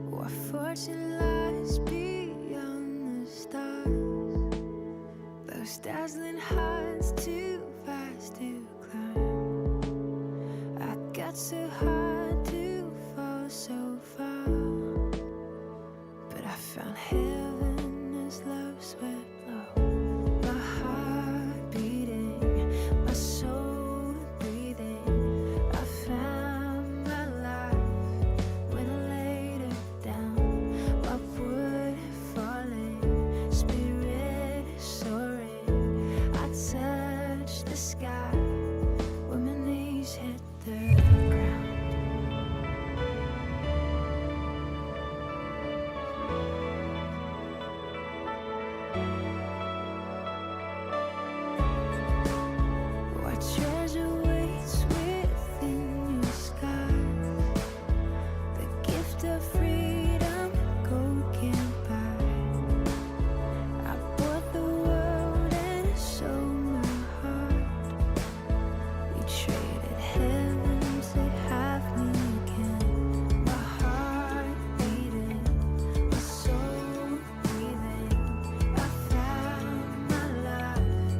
What fortune lies beyond the stars? Those dazzling heights too fast to climb. I got so high to fall so far, but I found heaven as love swept low. My heart beating, my soul breathing. I found my life when I laid it down. My wood falling, spirit soaring. I touched the sky when my knees hit the ground. What treasure waits within your sky? The gift of freedom gold can't buy. I bought the world and sold my heart. We traded heaven to have me again. My heart beating, my soul breathing. I found my life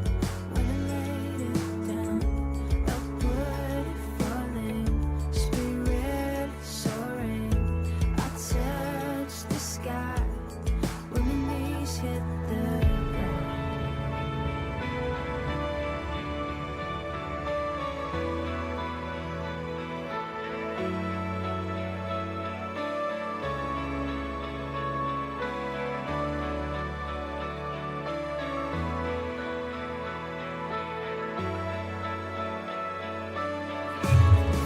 when I laid it down. Upward falling, spirit soaring. I touched the sky when my knees hit the ground.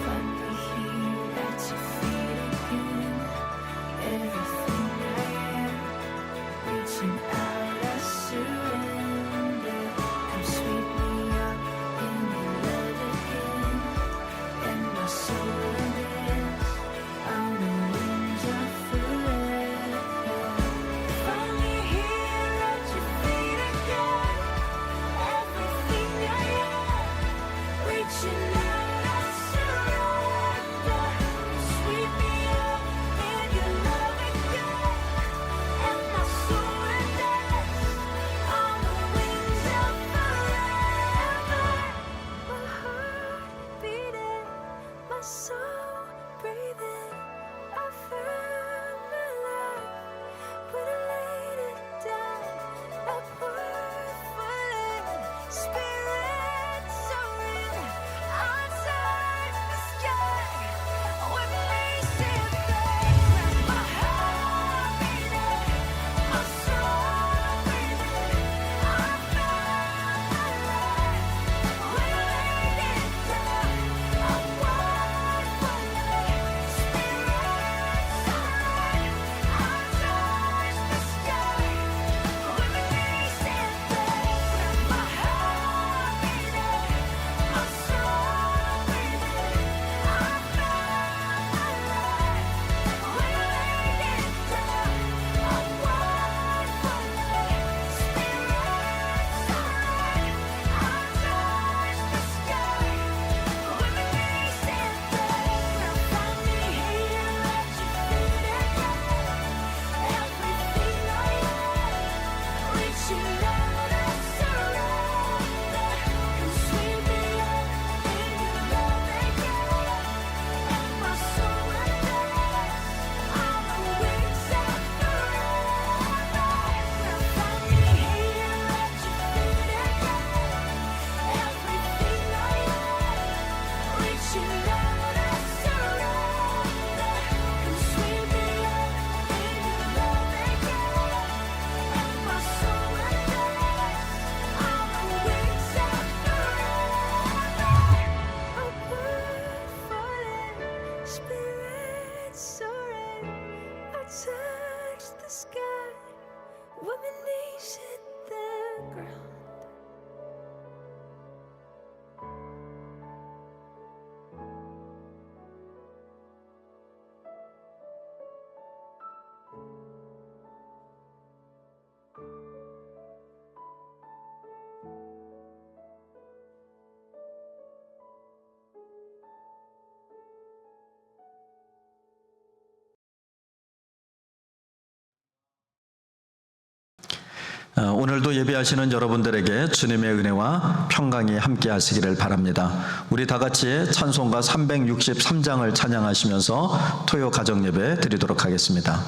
Finally here at your feet again. Everything I am, reaching out, I surrender. Come sweep me up in your love again, and my soul dance on the wings of forever. Finally here at your feet again. Everything I am, reaching out, I surrender. Sweep me up in your love again, and my soul dance on the wings of forever. My heart beating, my soul breathing. I found my life when I laid it down. Upward falling, spirit soaring. I touched the sky when my knees hit the ground. My heart beating, my soul breathing. I found my life when I laid it down. Upward 오늘도 예배하시는 여러분들에게 주님의 은혜와 평강이 함께 하시기를 바랍니다. 우리 다 같이 찬송가 363장을 찬양하시면서 토요 가정 예배 드리도록 하겠습니다.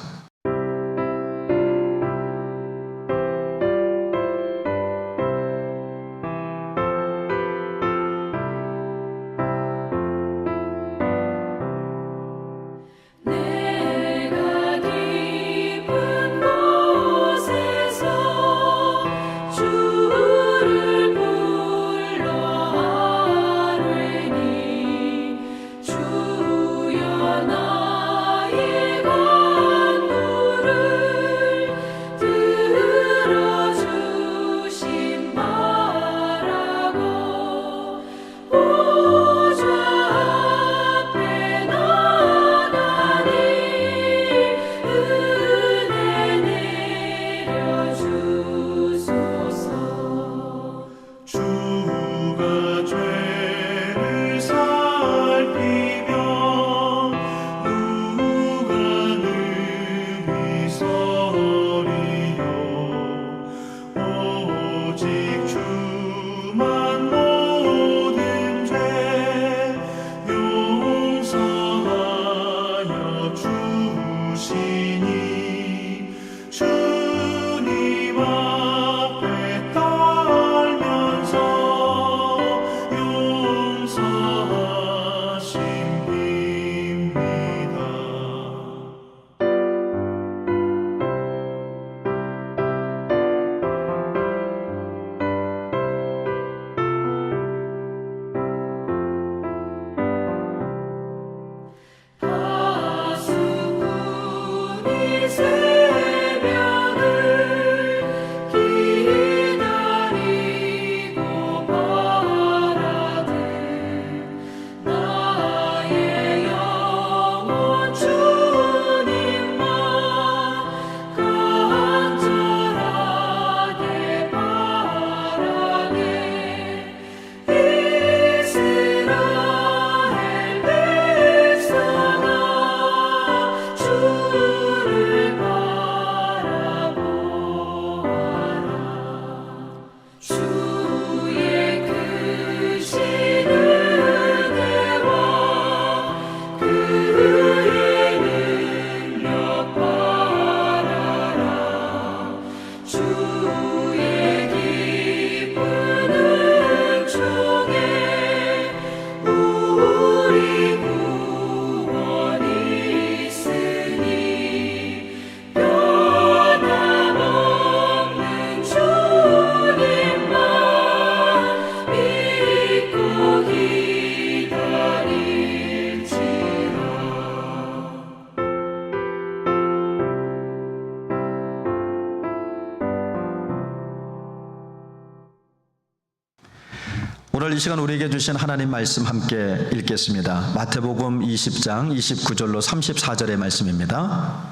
오늘 이 시간 우리에게 주신 하나님 말씀 함께 읽겠습니다. 마태복음 20장 29절로 34절의 말씀입니다.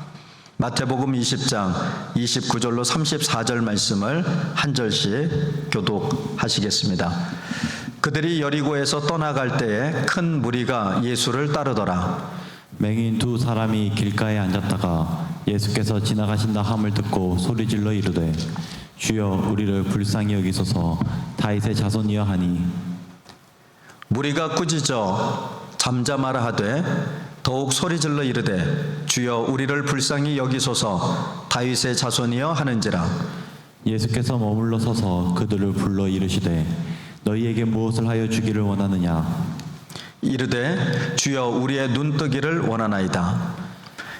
마태복음 20장 29절로 34절 말씀을 한 절씩 교독하시겠습니다. 그들이 여리고에서 떠나갈 때에 큰 무리가 예수를 따르더라. 맹인 두 사람이 길가에 앉았다가 예수께서 지나가신다 함을 듣고 소리질러 이르되 주여 우리를 불쌍히 여기소서 다윗의 자손이여 하니 무리가 꾸짖어 잠잠하라 하되 더욱 소리질러 이르되 주여 우리를 불쌍히 여기소서 다윗의 자손이여 하는지라. 예수께서 머물러 서서 그들을 불러 이르시되 너희에게 무엇을 하여 주기를 원하느냐. 이르되 주여 우리의 눈뜨기를 원하나이다.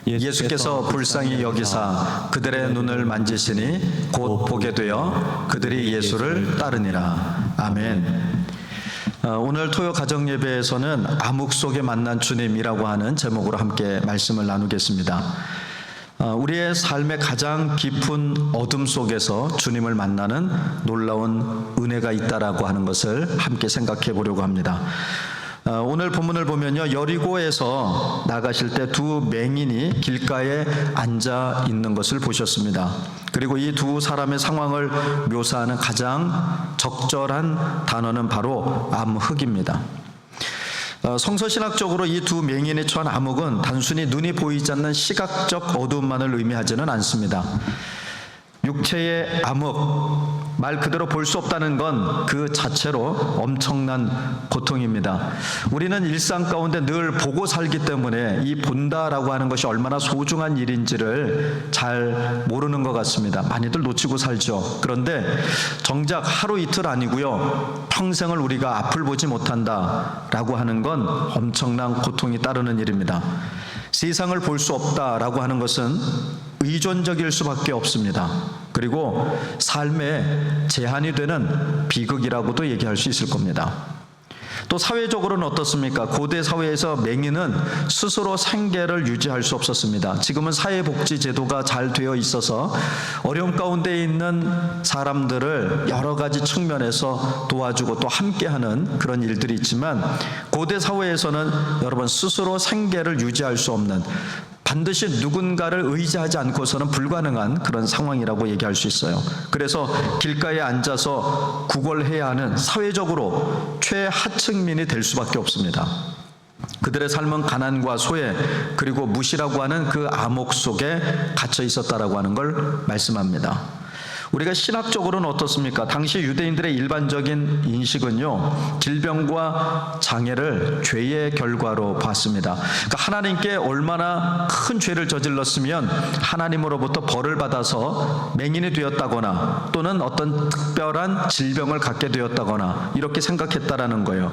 예수께서 불쌍히 여기사 그들의 눈을 만지시니 곧 보게 되어 그들이 예수를 따르니라. 아멘. 오늘 토요 가정 예배에서는 암흑 속에 만난 주님이라고 하는 제목으로 함께 말씀을 나누겠습니다. 우리의 삶의 가장 깊은 어둠 속에서 주님을 만나는 놀라운 은혜가 있다라고 하는 것을 함께 생각해 보려고 합니다. 오늘 본문을 보면요, 여리고에서 나가실 때 두 맹인이 길가에 앉아 있는 것을 보셨습니다. 그리고 이 두 사람의 상황을 묘사하는 가장 적절한 단어는 바로 암흑입니다. 성서신학적으로 이 두 맹인이 처한 암흑은 단순히 눈이 보이지 않는 시각적 어두움만을 의미하지는 않습니다. 육체의 암흑, 말 그대로 볼 수 없다는 건 그 자체로 엄청난 고통입니다. 우리는 일상 가운데 늘 보고 살기 때문에 이 본다라고 하는 것이 얼마나 소중한 일인지를 잘 모르는 것 같습니다. 많이들 놓치고 살죠. 그런데 정작 하루 이틀 아니고요, 평생을 우리가 앞을 보지 못한다라고 하는 건 엄청난 고통이 따르는 일입니다. 세상을 볼 수 없다라고 하는 것은 의존적일 수밖에 없습니다. 그리고 삶에 제한이 되는 비극이라고도 얘기할 수 있을 겁니다. 또 사회적으로는 어떻습니까? 고대 사회에서 맹인은 스스로 생계를 유지할 수 없었습니다. 지금은 사회복지제도가 잘 되어 있어서 어려움 가운데 있는 사람들을 여러 가지 측면에서 도와주고 또 함께하는 그런 일들이 있지만, 고대 사회에서는 여러분 스스로 생계를 유지할 수 없는, 반드시 누군가를 의지하지 않고서는 불가능한 그런 상황이라고 얘기할 수 있어요. 그래서 길가에 앉아서 구걸해야 하는 사회적으로 최하층민이 될 수밖에 없습니다. 그들의 삶은 가난과 소외, 그리고 무시라고 하는 그 암흑 속에 갇혀 있었다라고 하는 걸 말씀합니다. 우리가 신학적으로는 어떻습니까? 당시 유대인들의 일반적인 인식은요, 질병과 장애를 죄의 결과로 봤습니다. 그러니까 하나님께 얼마나 큰 죄를 저질렀으면 하나님으로부터 벌을 받아서 맹인이 되었다거나 또는 어떤 특별한 질병을 갖게 되었다거나 이렇게 생각했다라는 거예요.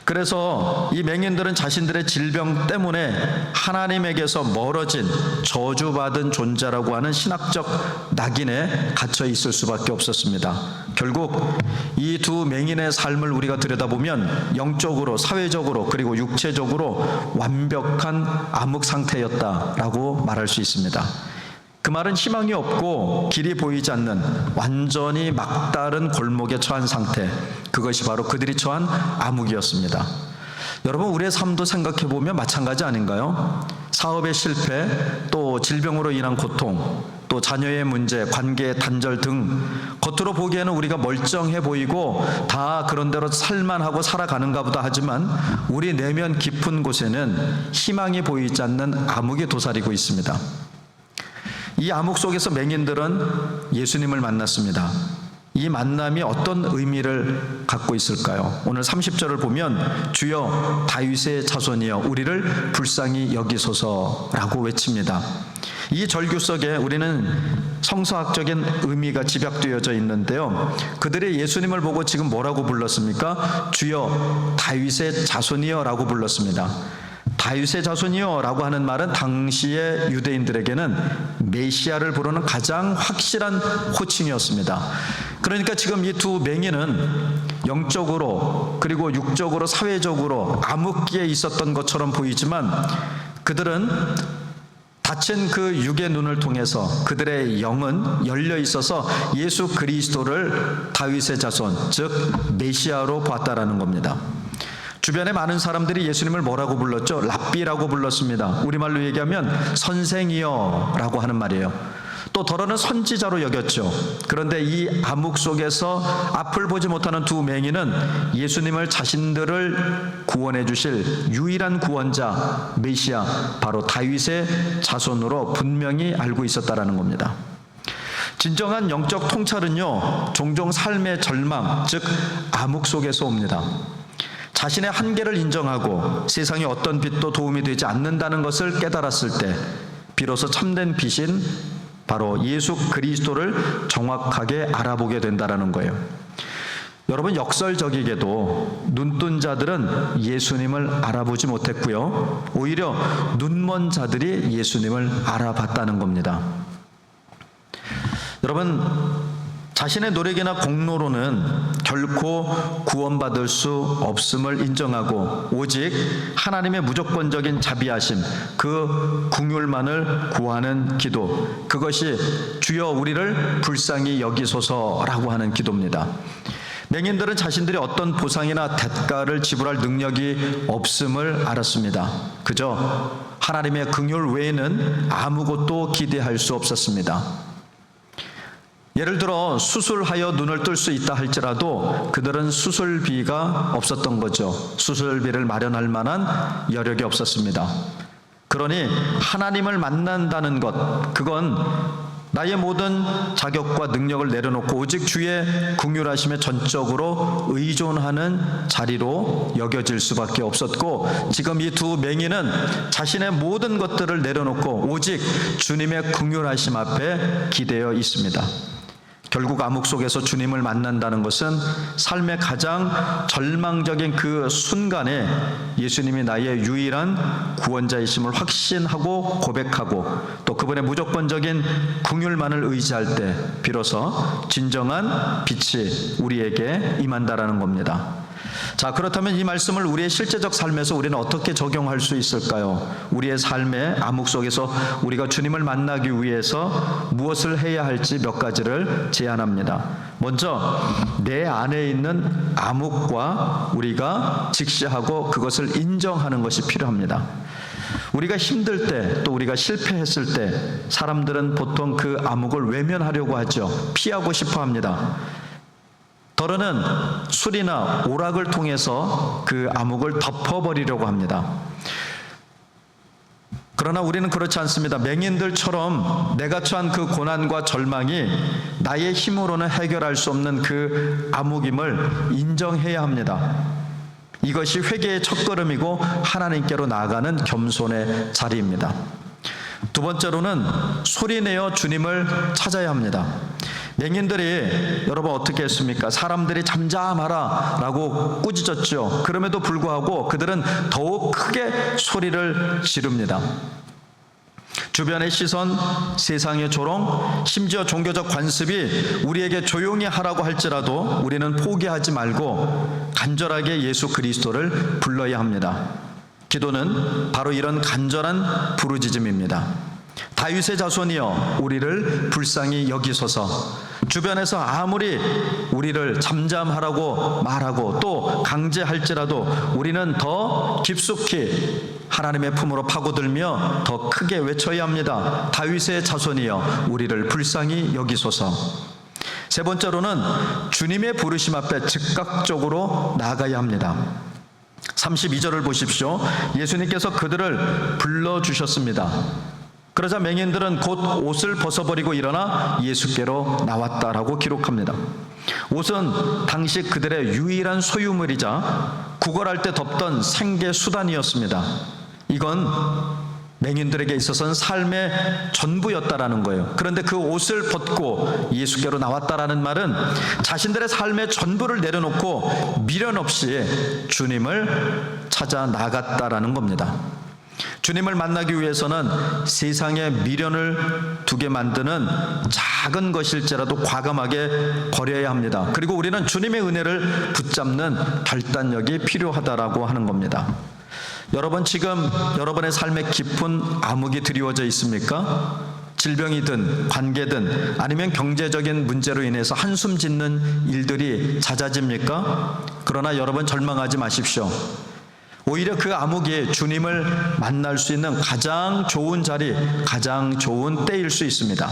그래서 이 맹인들은 자신들의 질병 때문에 하나님에게서 멀어진 저주받은 존재라고 하는 신학적 낙인에 갇혀 있을 수밖에 없었습니다. 결국 이 두 맹인의 삶을 우리가 들여다보면 영적으로, 사회적으로, 그리고 육체적으로 완벽한 암흑 상태였다라고 말할 수 있습니다. 그 말은 희망이 없고 길이 보이지 않는 완전히 막다른 골목에 처한 상태, 그것이 바로 그들이 처한 암흑이었습니다. 여러분, 우리의 삶도 생각해보면 마찬가지 아닌가요? 사업의 실패, 또 질병으로 인한 고통, 또 자녀의 문제, 관계의 단절 등 겉으로 보기에는 우리가 멀쩡해 보이고 다 그런대로 살만하고 살아가는가 보다 하지만 우리 내면 깊은 곳에는 희망이 보이지 않는 암흑이 도사리고 있습니다. 이 암흑 속에서 맹인들은 예수님을 만났습니다. 이 만남이 어떤 의미를 갖고 있을까요? 오늘 30절을 보면 주여 다윗의 자손이여 우리를 불쌍히 여기소서라고 외칩니다. 이 절규 속에 우리는 성서학적인 의미가 집약되어져 있는데요, 그들이 예수님을 보고 지금 뭐라고 불렀습니까? 주여 다윗의 자손이여 라고 불렀습니다. 다윗의 자손이여 라고 하는 말은 당시의 유대인들에게는 메시아를 부르는 가장 확실한 호칭이었습니다. 그러니까 지금 이 두 맹인은 영적으로 그리고 육적으로 사회적으로 암흑기에 있었던 것처럼 보이지만 그들은 닫힌 그 육의 눈을 통해서 그들의 영은 열려 있어서 예수 그리스도를 다윗의 자손, 즉 메시아로 봤다라는 겁니다. 주변에 많은 사람들이 예수님을 뭐라고 불렀죠? 랍비라고 불렀습니다. 우리말로 얘기하면 선생이여 라고 하는 말이에요. 또 더러는 선지자로 여겼죠. 그런데 이 암흑 속에서 앞을 보지 못하는 두 맹인은 예수님을 자신들을 구원해 주실 유일한 구원자 메시아, 바로 다윗의 자손으로 분명히 알고 있었다라는 겁니다. 진정한 영적 통찰은요, 종종 삶의 절망, 즉 암흑 속에서 옵니다. 자신의 한계를 인정하고 세상에 어떤 빛도 도움이 되지 않는다는 것을 깨달았을 때 비로소 참된 빛인 바로 예수 그리스도를 정확하게 알아보게 된다는 거예요. 여러분, 역설적이게도 눈뜬 자들은 예수님을 알아보지 못했고요, 오히려 눈먼 자들이 예수님을 알아봤다는 겁니다. 여러분, 자신의 노력이나 공로로는 결코 구원받을 수 없음을 인정하고 오직 하나님의 무조건적인 자비하심, 그 긍휼만을 구하는 기도, 그것이 주여 우리를 불쌍히 여기소서라고 하는 기도입니다. 맹인들은 자신들이 어떤 보상이나 대가를 지불할 능력이 없음을 알았습니다. 그저 하나님의 긍휼 외에는 아무것도 기대할 수 없었습니다. 예를 들어 수술하여 눈을 뜰 수 있다 할지라도 그들은 수술비가 없었던 거죠. 수술비를 마련할 만한 여력이 없었습니다. 그러니 하나님을 만난다는 것, 그건 나의 모든 자격과 능력을 내려놓고 오직 주의 긍휼하심에 전적으로 의존하는 자리로 여겨질 수밖에 없었고, 지금 이 두 맹인은 자신의 모든 것들을 내려놓고 오직 주님의 긍휼하심 앞에 기대어 있습니다. 결국 암흑 속에서 주님을 만난다는 것은 삶의 가장 절망적인 그 순간에 예수님이 나의 유일한 구원자이심을 확신하고 고백하고, 또 그분의 무조건적인 긍휼만을 의지할 때 비로소 진정한 빛이 우리에게 임한다라는 겁니다. 자, 그렇다면 이 말씀을 우리의 실제적 삶에서 우리는 어떻게 적용할 수 있을까요? 우리의 삶의 암흑 속에서 우리가 주님을 만나기 위해서 무엇을 해야 할지 몇 가지를 제안합니다. 먼저 내 안에 있는 암흑과 우리가 직시하고 그것을 인정하는 것이 필요합니다. 우리가 힘들 때, 또 우리가 실패했을 때 사람들은 보통 그 암흑을 외면하려고 하죠. 피하고 싶어 합니다. 더러는 술이나 오락을 통해서 그 암흑을 덮어버리려고 합니다. 그러나 우리는 그렇지 않습니다. 맹인들처럼 내가 처한 그 고난과 절망이 나의 힘으로는 해결할 수 없는 그 암흑임을 인정해야 합니다. 이것이 회개의 첫걸음이고 하나님께로 나아가는 겸손의 자리입니다. 두 번째로는 소리내어 주님을 찾아야 합니다. 맹인들이 여러분 어떻게 했습니까? 사람들이 잠잠하라 라고 꾸짖었죠. 그럼에도 불구하고 그들은 더욱 크게 소리를 지릅니다. 주변의 시선, 세상의 조롱, 심지어 종교적 관습이 우리에게 조용히 하라고 할지라도 우리는 포기하지 말고 간절하게 예수 그리스도를 불러야 합니다. 기도는 바로 이런 간절한 부르짖음입니다. 다윗의 자손이여 우리를 불쌍히 여기소서. 주변에서 아무리 우리를 잠잠하라고 말하고 또 강제할지라도 우리는 더 깊숙이 하나님의 품으로 파고들며 더 크게 외쳐야 합니다. 다윗의 자손이여 우리를 불쌍히 여기소서. 세 번째로는 주님의 부르심 앞에 즉각적으로 나아가야 합니다. 32절을 보십시오. 예수님께서 그들을 불러주셨습니다. 그러자 맹인들은 곧 옷을 벗어버리고 일어나 예수께로 나왔다라고 기록합니다. 옷은 당시 그들의 유일한 소유물이자 구걸할 때 덮던 생계 수단이었습니다. 이건 맹인들에게 있어서는 삶의 전부였다라는 거예요. 그런데 그 옷을 벗고 예수께로 나왔다라는 말은 자신들의 삶의 전부를 내려놓고 미련 없이 주님을 찾아 나갔다라는 겁니다. 주님을 만나기 위해서는 세상에 미련을 두게 만드는 작은 것일지라도 과감하게 버려야 합니다. 그리고 우리는 주님의 은혜를 붙잡는 결단력이 필요하다라고 하는 겁니다. 여러분, 지금 여러분의 삶에 깊은 암흑이 드리워져 있습니까? 질병이든 관계든 아니면 경제적인 문제로 인해서 한숨 짓는 일들이 잦아집니까? 그러나 여러분 절망하지 마십시오. 오히려 그 암흑이 주님을 만날 수 있는 가장 좋은 자리, 가장 좋은 때일 수 있습니다.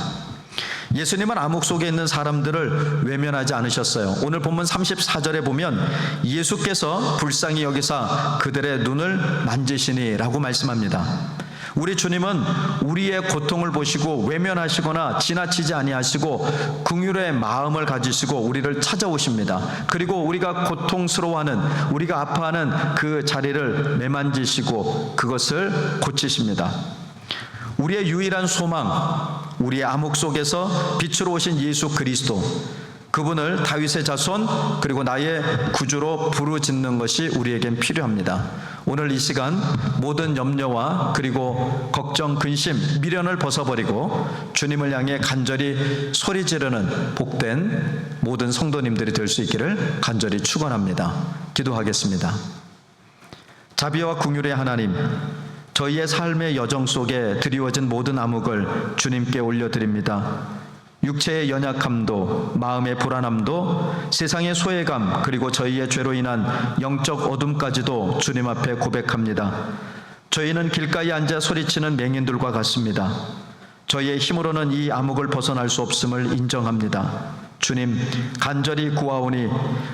예수님은 암흑 속에 있는 사람들을 외면하지 않으셨어요. 오늘 본문 34절에 보면 예수께서 불쌍히 여기사 그들의 눈을 만지시니 라고 말씀합니다. 우리 주님은 우리의 고통을 보시고 외면하시거나 지나치지 아니하시고 긍휼의 마음을 가지시고 우리를 찾아오십니다. 그리고 우리가 고통스러워하는, 우리가 아파하는 그 자리를 매만지시고 그것을 고치십니다. 우리의 유일한 소망, 우리의 암흑 속에서 빛으로 오신 예수 그리스도, 그분을 다윗의 자손 그리고 나의 구주로 부르짖는 것이 우리에겐 필요합니다. 오늘 이 시간 모든 염려와 그리고 걱정, 근심, 미련을 벗어버리고 주님을 향해 간절히 소리 지르는 복된 모든 성도님들이 될 수 있기를 간절히 축원합니다. 기도하겠습니다. 자비와 긍휼의 하나님, 저희의 삶의 여정 속에 드리워진 모든 암흑을 주님께 올려드립니다. 육체의 연약함도, 마음의 불안함도, 세상의 소외감, 그리고 저희의 죄로 인한 영적 어둠까지도 주님 앞에 고백합니다. 저희는 길가에 앉아 소리치는 맹인들과 같습니다. 저희의 힘으로는 이 암흑을 벗어날 수 없음을 인정합니다. 주님, 간절히 구하오니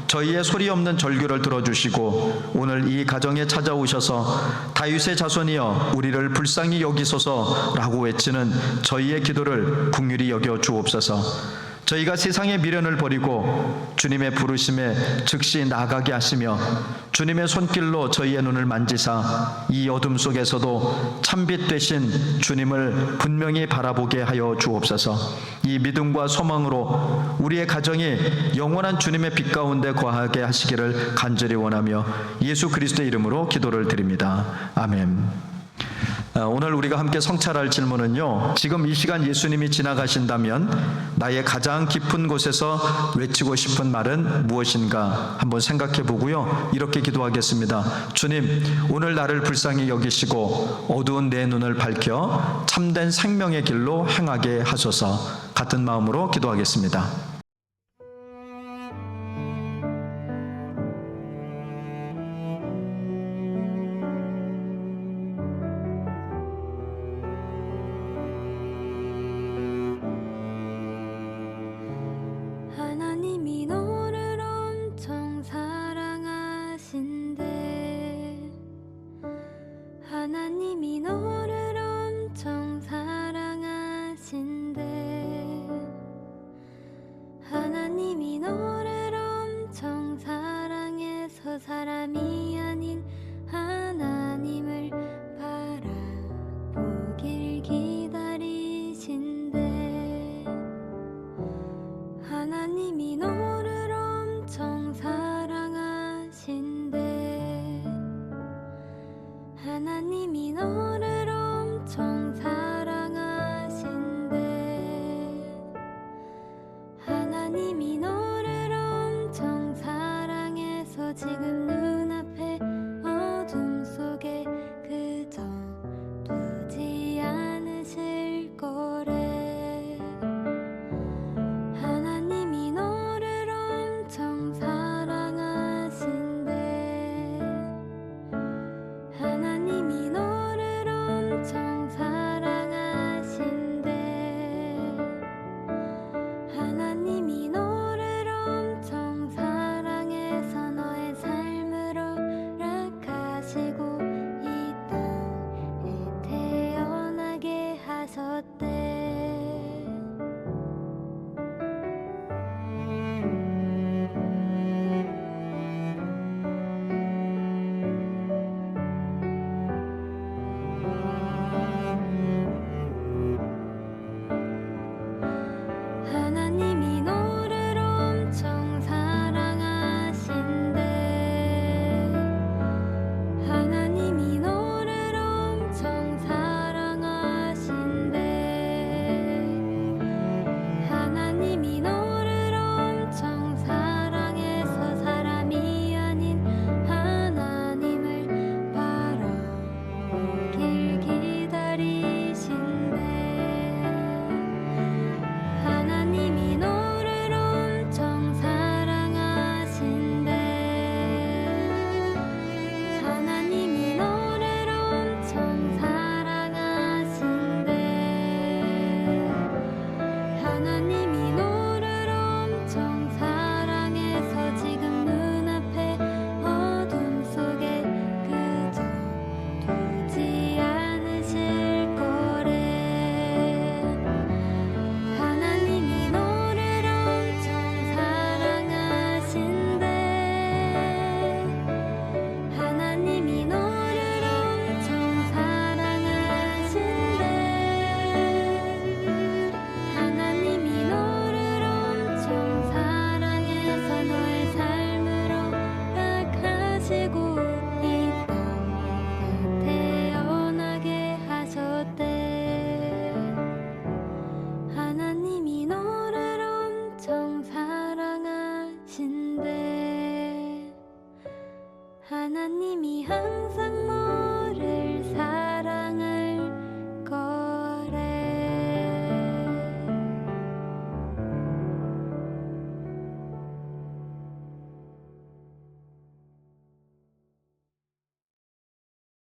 저희의 소리 없는 절규를 들어주시고 오늘 이 가정에 찾아오셔서 다윗의 자손이여 우리를 불쌍히 여기소서라고 외치는 저희의 기도를 긍휼히 여겨 주옵소서. 저희가 세상의 미련을 버리고 주님의 부르심에 즉시 나아가게 하시며 주님의 손길로 저희의 눈을 만지사 이 어둠 속에서도 참빛 되신 주님을 분명히 바라보게 하여 주옵소서. 이 믿음과 소망으로 우리의 가정이 영원한 주님의 빛 가운데 거하게 하시기를 간절히 원하며 예수 그리스도의 이름으로 기도를 드립니다. 아멘. 오늘 우리가 함께 성찰할 질문은요, 지금 이 시간 예수님이 지나가신다면 나의 가장 깊은 곳에서 외치고 싶은 말은 무엇인가 한번 생각해 보고요, 이렇게 기도하겠습니다. 주님, 오늘 나를 불쌍히 여기시고 어두운 내 눈을 밝혀 참된 생명의 길로 행하게 하소서. 같은 마음으로 기도하겠습니다. 하나님이 너를 엄청 사랑하신대. 하나님이 너를 엄청 사랑하신대. 하나님이 너를 엄청 사랑해서 사람이 아닌 하나님을 바라보길 기다리신대. 하나님이 너를 엄청 사랑하신대. 하나님이 너를 엄청 사랑하신대. 하나님이 너를 엄청 사랑해서 지금 눈앞에 어둠 속에 그저 두지 않으실 거래. 하나님이 너를 엄청 사랑하신대. 하나님이 너를 엄청 사랑하신대. 하나님이 너를 엄청 사랑해서 너의 삶을 허락하시고